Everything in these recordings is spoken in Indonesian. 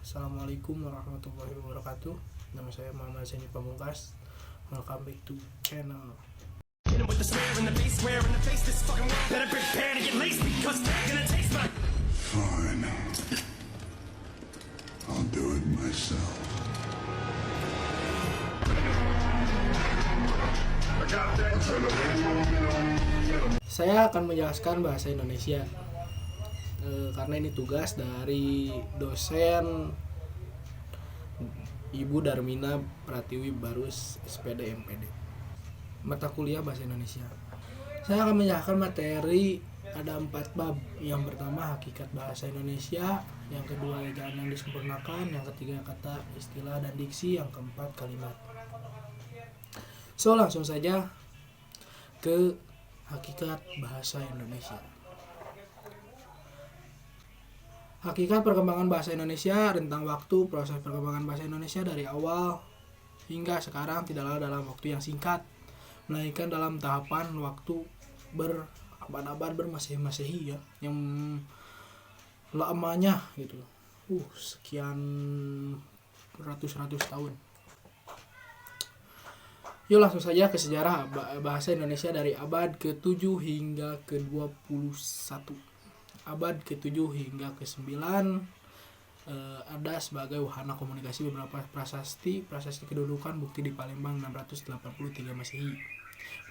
Assalamualaikum warahmatullahi wabarakatuh. Nama saya Muhammad Zeni Pamungkas. Welcome back to channel. Fine. I'll do it myself. Saya akan menjelaskan bahasa Indonesia karena ini tugas dari dosen Ibu Darmina Pratiwi Barus SPD MPD. Mata kuliah bahasa Indonesia. Saya akan menjelaskan materi ada 4 bab. Yang pertama hakikat bahasa Indonesia, yang kedua ejaan yang disempurnakan, yang ketiga kata, istilah dan diksi, yang keempat kalimat. So langsung saja ke hakikat bahasa Indonesia. Hakikat perkembangan bahasa Indonesia, rentang waktu proses perkembangan bahasa Indonesia dari awal hingga sekarang tidaklah dalam waktu yang singkat, melainkan dalam tahapan waktu berabad-abad bermasehi-masehi ya, yang lamanya gitu. Sekian ratus-ratus tahun. Yuk langsung saja ke sejarah bahasa Indonesia dari abad ke-7 hingga ke-21. Abad ke-7 hingga ke-9 ada sebagai wahana komunikasi beberapa prasasti kedudukan bukti di Palembang 683 Masehi.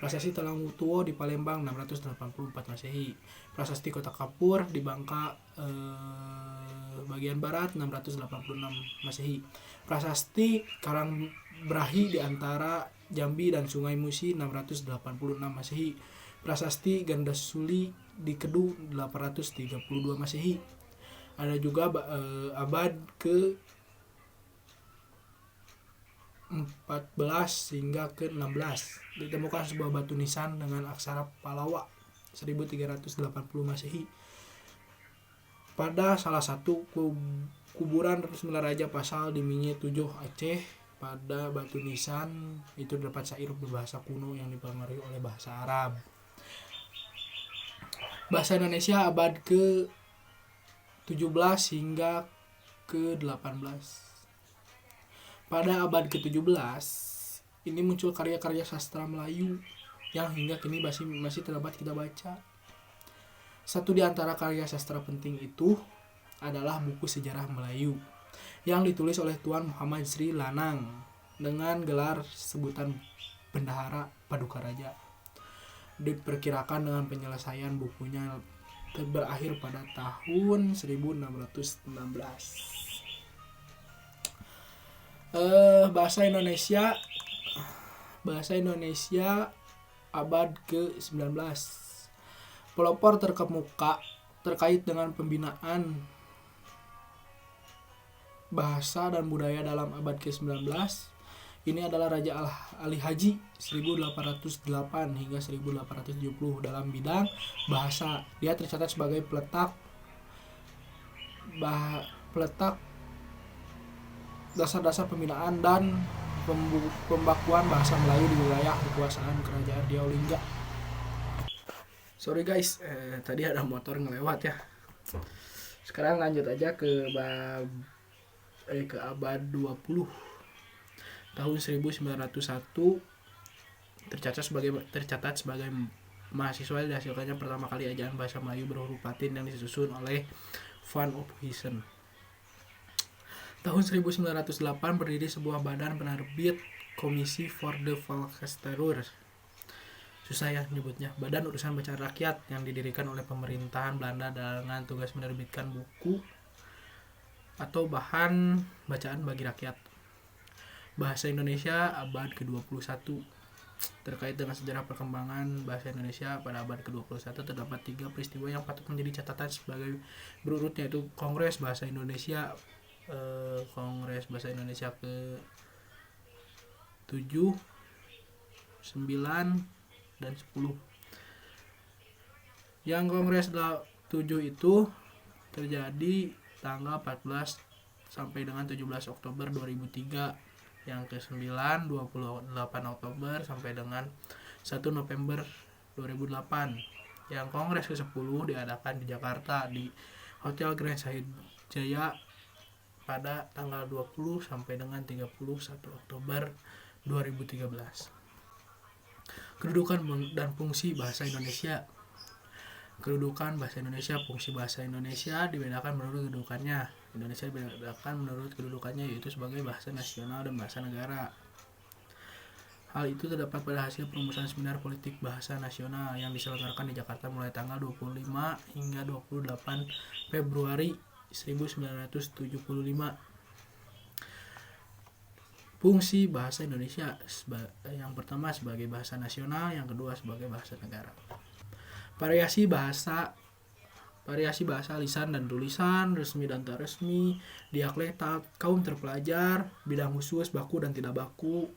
Prasasti Talangtuo di Palembang 684 Masehi. Prasasti Kota Kapur di Bangka bagian barat 686 Masehi. Prasasti Karangbrahi di antara Jambi dan Sungai Musi 686 Masehi. Prasasti Gandasuli di Kedu 832 Masehi. Ada juga abad ke-14 hingga ke-16 ditemukan sebuah batu nisan dengan aksara Palawa 1380 Masehi. Pada salah satu kuburan Sembilan Raja Pasal di Minye 7 Aceh, pada batu nisan itu terdapat syair berbahasa kuno yang dipengaruhi oleh bahasa Arab. Bahasa Indonesia abad ke-17 hingga ke-18. Pada abad ke-17 ini muncul karya-karya sastra Melayu yang hingga kini masih terdapat kita baca. Satu di antara karya sastra penting itu adalah buku Sejarah Melayu yang ditulis oleh Tuan Muhammad Sri Lanang dengan gelar sebutan Bendahara Paduka Raja. Diperkirakan dengan penyelesaian bukunya berakhir pada tahun 1616. Bahasa Indonesia abad ke-19. Pelopor terkemuka terkait dengan pembinaan bahasa dan budaya dalam abad ke-19 ini adalah Raja Ali Haji 1808 hingga 1870 dalam bidang bahasa. Dia tercatat sebagai peletak dasar-dasar pembinaan dan pembakuan bahasa Melayu di wilayah kekuasaan Kerajaan Riau Lingga. Sorry guys, tadi ada motor ngelewat ya. Sekarang lanjut aja ke abad 20. Tahun 1901 tercatat sebagai mahasiswa dihasilkannya pertama kali ejaan bahasa Melayu berhuruf Latin yang disusun oleh Van Ophuijsen. Tahun 1908 berdiri sebuah badan penerbit Komisi voor de Volkstuur. Susah ya nyebutnya. Badan Urusan Bacaan Rakyat yang didirikan oleh pemerintahan Belanda dengan tugas menerbitkan buku atau bahan bacaan bagi rakyat. Bahasa Indonesia abad ke-21. Terkait dengan sejarah perkembangan bahasa Indonesia pada abad ke-21 terdapat 3 peristiwa yang patut menjadi catatan sebagai berurut, yaitu Kongres Bahasa Indonesia ke-7, 9, dan 10. Yang Kongres 7 itu terjadi tanggal 14 sampai dengan 17 Oktober 2003. Yang ke-9 28 Oktober sampai dengan 1 November 2008. Yang Kongres ke-10 diadakan di Jakarta di Hotel Grand Sahid Jaya pada tanggal 20 sampai dengan 31 Oktober 2013. Kedudukan dan fungsi bahasa Indonesia. Kedudukan bahasa Indonesia, fungsi bahasa Indonesia dibedakan menurut kedudukannya. Indonesia dibedakan menurut kedudukannya, yaitu sebagai bahasa nasional dan bahasa negara. Hal itu terdapat pada hasil perumusan seminar politik bahasa nasional yang diselenggarakan di Jakarta mulai tanggal 25 hingga 28 Februari 1975. Fungsi bahasa Indonesia, yang pertama sebagai bahasa nasional, yang kedua sebagai bahasa negara. Variasi bahasa lisan dan tulisan, resmi dan tak resmi, dialektal, kaum terpelajar, bidang khusus, baku dan tidak baku,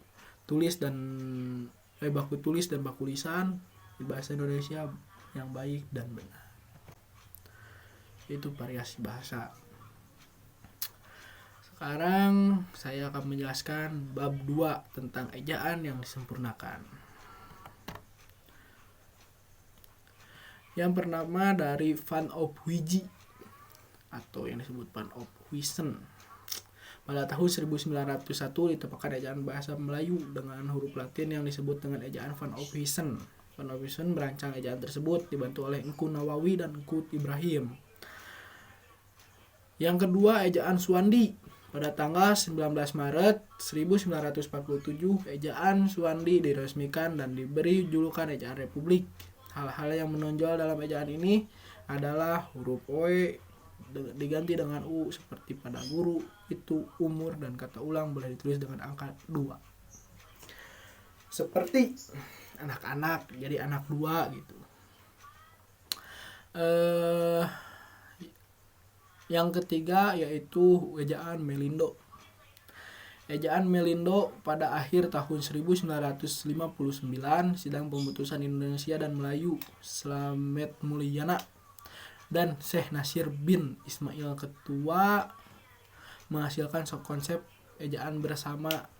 baku tulis dan baku lisan di bahasa Indonesia yang baik dan benar. Itu variasi bahasa. Sekarang saya akan menjelaskan bab 2 tentang ejaan yang disempurnakan. Yang pertama dari Van Ophuijse atau yang disebut Van Ophuijsen. Pada tahun 1901 ditepakkan ejaan bahasa Melayu dengan huruf Latin yang disebut dengan ejaan Van Ophuijsen. Van Ophuijsen merancang ejaan tersebut dibantu oleh Engku Nawawi dan Engku Ibrahim. Yang kedua, ejaan Suwandi. Pada tanggal 19 Maret 1947, ejaan Suwandi diresmikan dan diberi julukan ejaan Republik. Hal-hal yang menonjol dalam ejaan ini adalah huruf OE diganti dengan U seperti pada guru, itu, umur, dan kata ulang boleh ditulis dengan angka 2. Seperti anak-anak jadi anak 2 gitu. Yang ketiga yaitu ejaan Melindo. Ejaan Melindo pada akhir tahun 1959 sidang pemutusan Indonesia dan Melayu Slamet Mulyana dan Syekh Nasir bin Ismail Ketua menghasilkan konsep ejaan bersama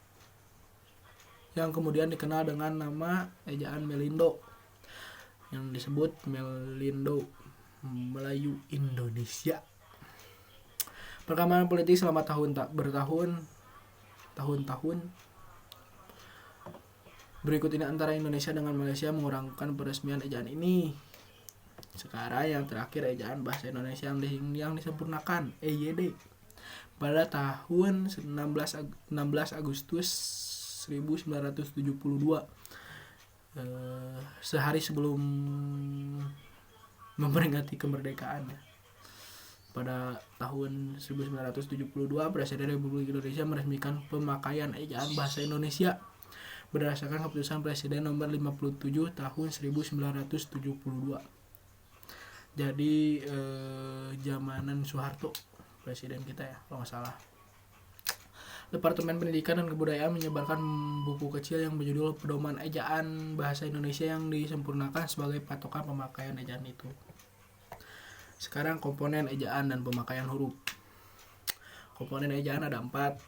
yang kemudian dikenal dengan nama ejaan Melindo yang disebut Melindo Melayu Indonesia. Perkembangan politik selama tahun-tahun berikut ini antara Indonesia dengan Malaysia mengurangkan peresmian ejaan ini. Sekarang yang terakhir ejaan bahasa Indonesia yang disempurnakan EYD pada tahun 16 Agustus 1972, sehari sebelum memperingati kemerdekaan. Pada tahun 1972, Presiden Republik Indonesia meresmikan pemakaian ejaan bahasa Indonesia berdasarkan keputusan Presiden nomor 57 tahun 1972. Jadi zamanan Soeharto presiden kita ya, kalau nggak salah. Departemen Pendidikan dan Kebudayaan menyebarkan buku kecil yang berjudul Pedoman Ejaan Bahasa Indonesia yang disempurnakan sebagai patokan pemakaian ejaan itu. Sekarang komponen ejaan dan pemakaian huruf. Komponen ejaan ada 4.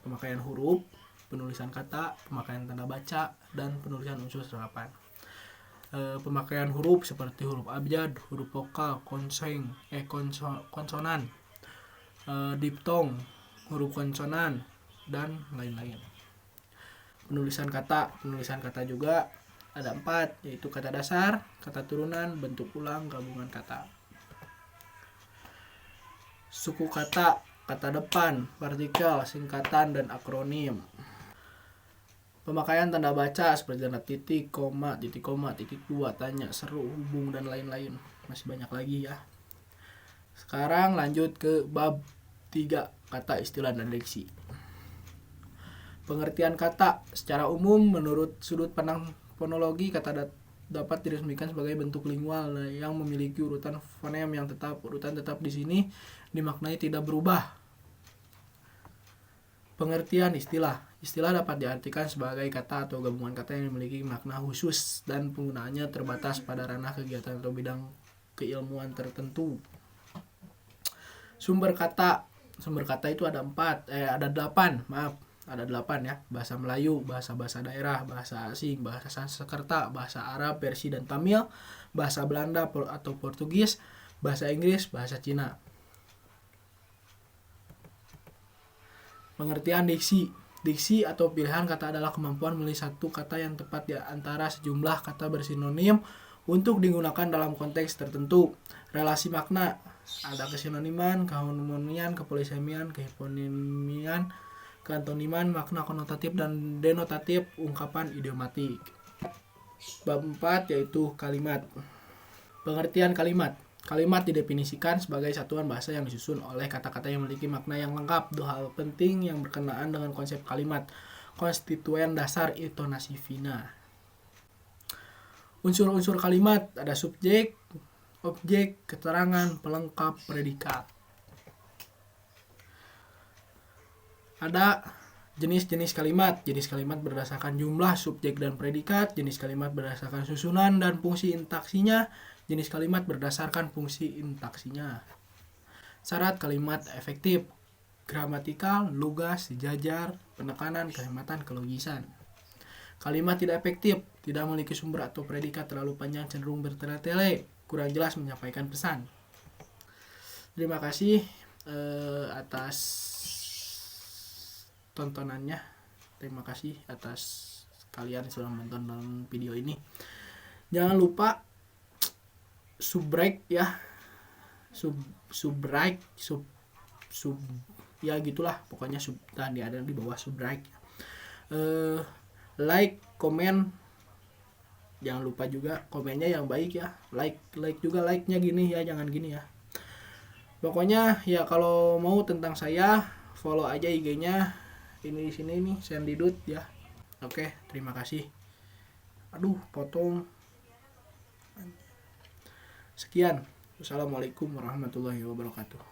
Pemakaian huruf, penulisan kata, pemakaian tanda baca, dan penulisan unsur serapan. Pemakaian huruf seperti huruf abjad, huruf vokal, konsonan, diftong, huruf konsonan, dan lain-lain. Penulisan kata juga ada 4, yaitu kata dasar, kata turunan, bentuk ulang, gabungan kata. Suku kata, kata depan, partikel, singkatan, dan akronim. Pemakaian tanda baca seperti tanda titik, koma, titik koma, titik 2, tanya, seru, hubung, dan lain-lain. Masih banyak lagi ya. Sekarang lanjut ke bab 3, kata, istilah, dan diksi. Pengertian kata secara umum menurut sudut pandang fonologi, kata dapat diresmikan sebagai bentuk lingual yang memiliki urutan fonem yang tetap. Urutan tetap di sini dimaknai tidak berubah. Pengertian istilah. Istilah dapat diartikan sebagai kata atau gabungan kata yang memiliki makna khusus dan penggunaannya terbatas pada ranah kegiatan atau bidang keilmuan tertentu. Sumber kata itu ada 8 ya. Bahasa Melayu, bahasa daerah, bahasa asing, bahasa Sanskerta, bahasa Arab, Persia dan Tamil, bahasa Belanda atau Portugis, bahasa Inggris, bahasa Cina. Pengertian diksi. Diksi atau pilihan kata adalah kemampuan memilih satu kata yang tepat di antara sejumlah kata bersinonim untuk digunakan dalam konteks tertentu. Relasi makna. Ada kesinoniman, kehomonian, kepolisemian, kehiponimian, keantoniman, makna konotatif dan denotatif, ungkapan idiomatik. Bab 4 yaitu kalimat. Pengertian kalimat. Kalimat didefinisikan sebagai satuan bahasa yang disusun oleh kata-kata yang memiliki makna yang lengkap. Dua hal penting yang berkenaan dengan konsep kalimat. Konstituen dasar, intonasi fina. Unsur-unsur kalimat ada subjek, objek, keterangan, pelengkap, predikat. Ada jenis-jenis kalimat. Jenis kalimat berdasarkan jumlah subjek dan predikat. Jenis kalimat berdasarkan susunan dan fungsi intaksinya. Jenis kalimat berdasarkan fungsi intaksinya. Syarat kalimat efektif. Gramatikal, lugas, sejajar, penekanan, kehematan, kelogisan. Kalimat tidak efektif. Tidak memiliki sumber atau predikat, terlalu panjang, cenderung bertele-tele, kurang jelas menyampaikan pesan. Terima kasih atas tontonannya. Terima kasih atas kalian sudah menonton video ini. Jangan lupa subscribe ya, subscribe ya gitulah pokoknya tadi ada di bawah subscribe. Like, komen, jangan lupa juga komennya yang baik ya, like juga, like-nya gini ya, jangan gini ya. Pokoknya ya kalau mau tentang saya follow aja IG-nya ini di sini nih, Sendidut ya. Oke, terima kasih. Aduh, potong. Sekian. Wassalamualaikum warahmatullahi wabarakatuh.